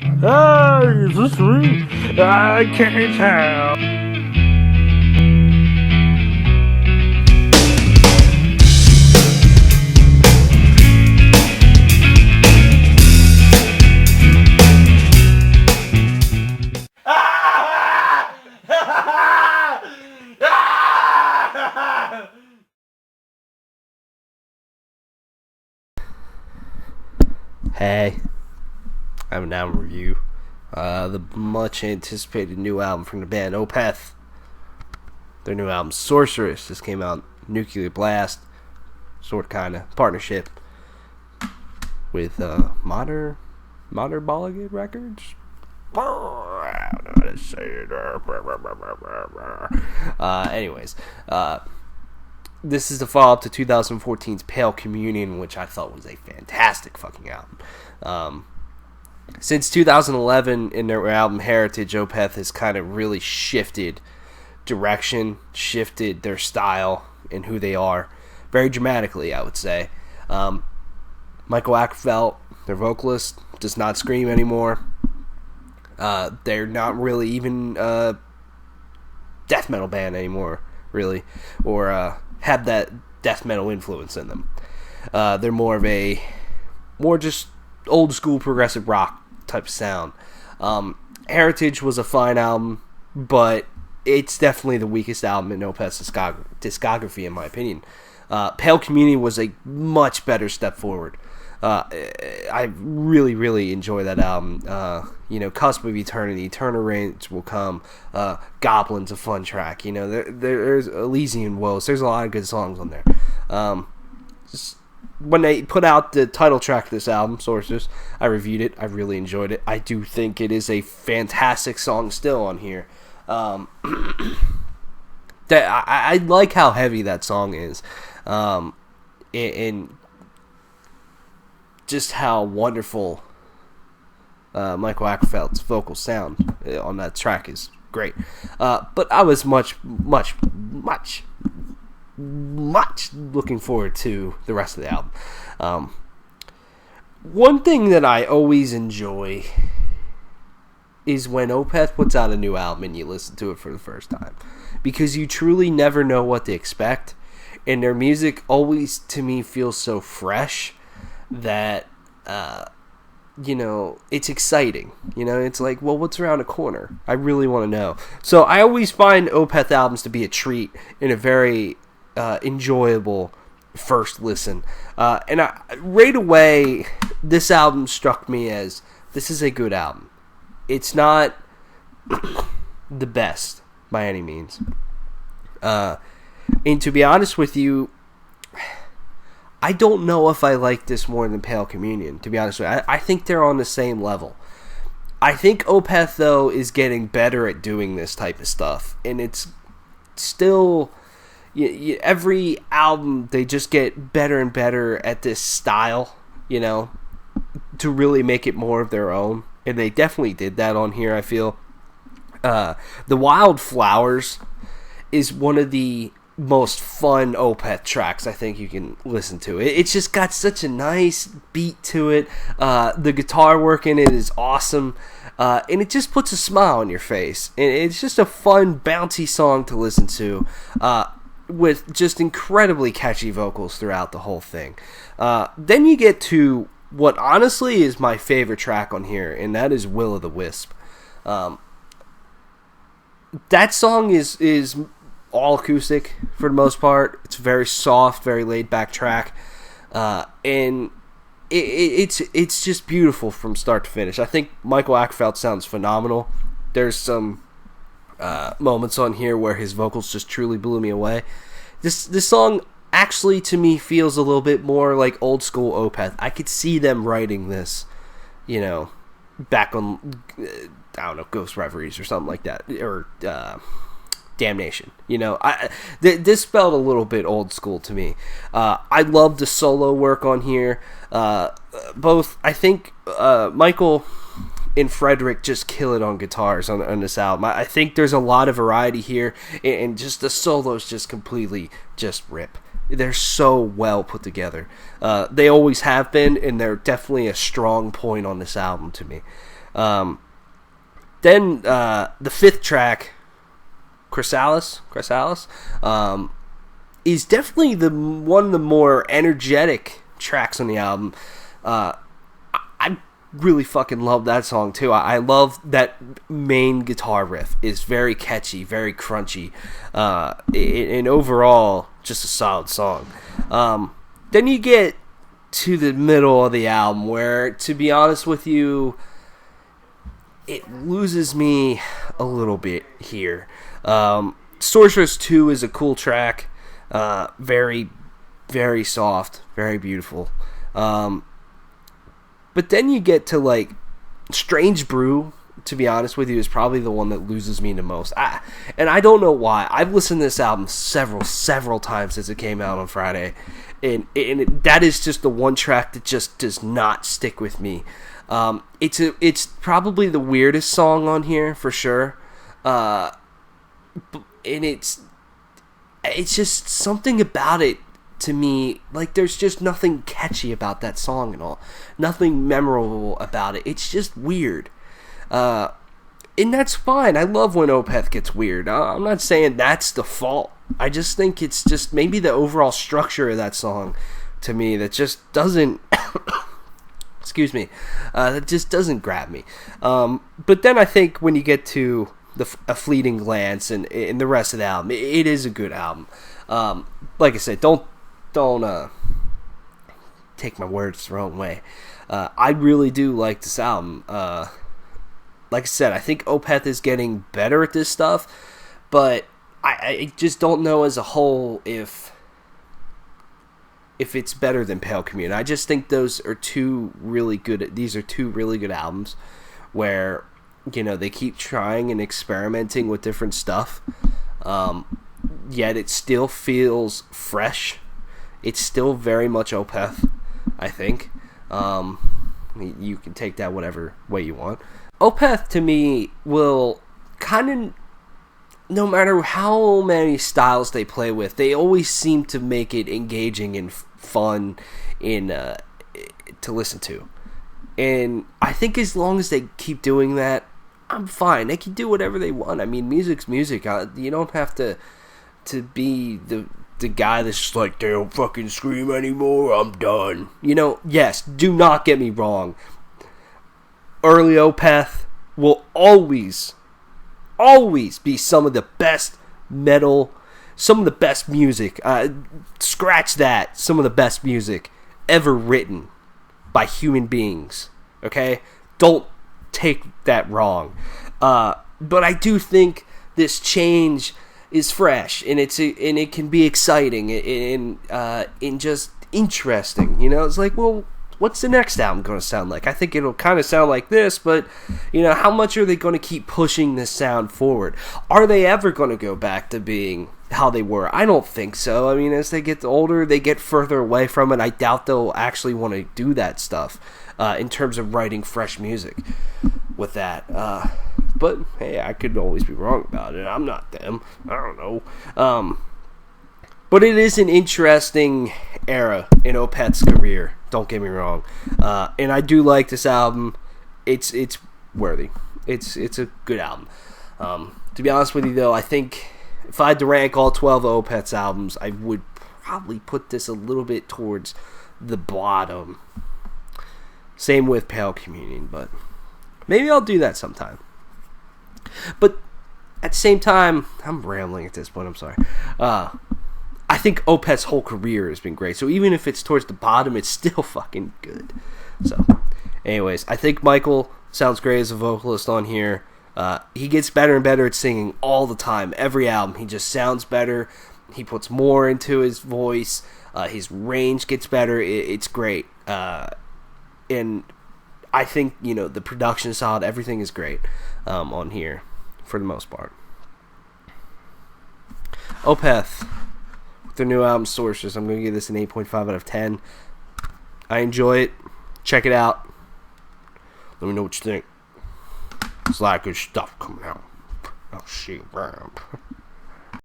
Ah, is this me? I can't tell. Hey, I have an album review. The much anticipated new album from the band Opeth. Their new album Sorceress just came out. Nuclear Blast, sort of kinda partnership with Modern Bolligate Records. I don't know how to say it. This is the follow-up to 2014's Pale Communion, which I thought was a fantastic fucking album. Since 2011, in their album Heritage, Opeth has kind of really shifted direction, shifted their style and who they are, very dramatically, I would say. Michael Ackerfeld, their vocalist, does not scream anymore. They're not really even a death metal band anymore, really, or have that death metal influence in them. They're more just old school progressive rock type of sound. Heritage was a fine album, but it's definitely the weakest album in Opeth's discography, in my opinion. Pale Communion was a much better step forward. I really, really enjoy that album. Cusp of Eternity, Eternal Rains Will Come, Goblin's a fun track. There's Elysian Woes. There's a lot of good songs on there. When they put out the title track of this album, Sorceress, I reviewed it. I really enjoyed it. I do think it is a fantastic song still on here. I like how heavy that song is, and just how wonderful Michael Ackerfeld's vocal sound on that track is great. But I was much looking forward to the rest of the album. One thing that I always enjoy is when Opeth puts out a new album and you listen to it for the first time, because you truly never know what to expect, and their music always, to me, feels so fresh that it's exciting. It's like, well, what's around the corner? I really want to know. So I always find Opeth albums to be a treat and a very enjoyable first listen. Right away, this album struck me as, this is a good album. It's not the best by any means. And to be honest with you, I don't know if I like this more than Pale Communion, to be honest with you. I think they're on the same level. I think Opeth, though, is getting better at doing this type of stuff. And it's still, every album, they just get better and better at this style, to really make it more of their own. And they definitely did that on here, I feel. The Wild Flowers is one of the most fun Opeth tracks I think you can listen to. It's just got such a nice beat to it. The guitar work in it is awesome. And it just puts a smile on your face. And it's just a fun, bouncy song to listen to, with just incredibly catchy vocals throughout the whole thing. Then you get to what honestly is my favorite track on here, and that is Will o' the Wisp. That song is all acoustic for the most part. It's a very soft, very laid back track, and it's just beautiful from start to finish. I think Michael Ackerfeld sounds phenomenal. There's some moments on here where his vocals just truly blew me away. This song actually, to me, feels a little bit more like old school Opeth. I could see them writing this, back on, I don't know, Ghost Reveries or something like that, or Damnation. This felt a little bit old school to me. I love the solo work on here. Both, I think, Michael and Frederick just kill it on guitars on this album. I think there's a lot of variety here, and just the solos just completely just rip. They're so well put together. They always have been, and they're definitely a strong point on this album to me. Then the fifth track, Chrysalis, is definitely one of the more energetic tracks on the album. I really fucking love that song too. I love that main guitar riff. It's very catchy, very crunchy, and overall just a solid song. Then you get to the middle of the album where, to be honest with you, it loses me a little bit here. Sorceress 2 is a cool track. Very, very soft, very beautiful. But then you get to, like, Strange Brew, to be honest with you, is probably the one that loses me the most. And I don't know why. I've listened to this album several times since it came out on Friday. And that is just the one track that just does not stick with me. It's probably the weirdest song on here, for sure. And it's just something about it, to me, like, there's just nothing catchy about that song at all. Nothing memorable about it. It's just weird. And that's fine. I love when Opeth gets weird. I'm not saying that's the fault. I just think it's just maybe the overall structure of that song, to me, that just doesn't... excuse me. That just doesn't grab me. But then I think when you get to A Fleeting Glance and the rest of the album, it is a good album. Like I said, don't take my words the wrong way. I really do like this album. Like I said, I think Opeth is getting better at this stuff, but I just don't know as a whole if it's better than Pale Communion. I just think these are two really good albums where, you know, they keep trying and experimenting with different stuff, yet it still feels fresh. It's still very much Opeth, I think. You can take that whatever way you want. Opeth, to me, will kind of, no matter how many styles they play with, they always seem to make it engaging and fun to listen to. And I think as long as they keep doing that, I'm fine. They can do whatever they want. I mean, music's music. You don't have to be the guy that's just like, they don't fucking scream anymore, I'm done. You know, yes, do not get me wrong. Early Opeth will always be some of the best metal, some of the best music. Scratch that. Some of the best music ever written by human beings. Okay? Don't take that wrong. But I do think this change is fresh, and it can be exciting and just interesting. You know, it's like, well, what's the next album going to sound like? I think it'll kind of sound like this, but, you know, how much are they going to keep pushing this sound forward? Are they ever going to go back to being how they were? I don't think so. I mean, as they get older, they get further away from it. I doubt they'll actually want to do that stuff in terms of writing fresh music with that. But, hey, I could always be wrong about it. I'm not them. I don't know. But it is an interesting era in Opeth's career. Don't get me wrong. And I do like this album. It's worthy. It's a good album. To be honest with you, though, I think if I had to rank all 12 of Opeth's albums, I would probably put this a little bit towards the bottom. Same with Pale Communion, but maybe I'll do that sometime. But at the same time, I'm rambling at this point, I'm sorry. I think Opeth's whole career has been great. So even if it's towards the bottom, it's still fucking good. So, anyways, I think Michael sounds great as a vocalist on here. He gets better and better at singing all the time. Every album, he just sounds better. He puts more into his voice. His range gets better. It's great. And I think, you know, the production is solid. Everything is great on here for the most part. Opeth, with their new album Sorceress, I'm going to give this an 8.5 out of 10. I enjoy it. Check it out. Let me know what you think. It's a lot of good stuff coming out. I'll see you around.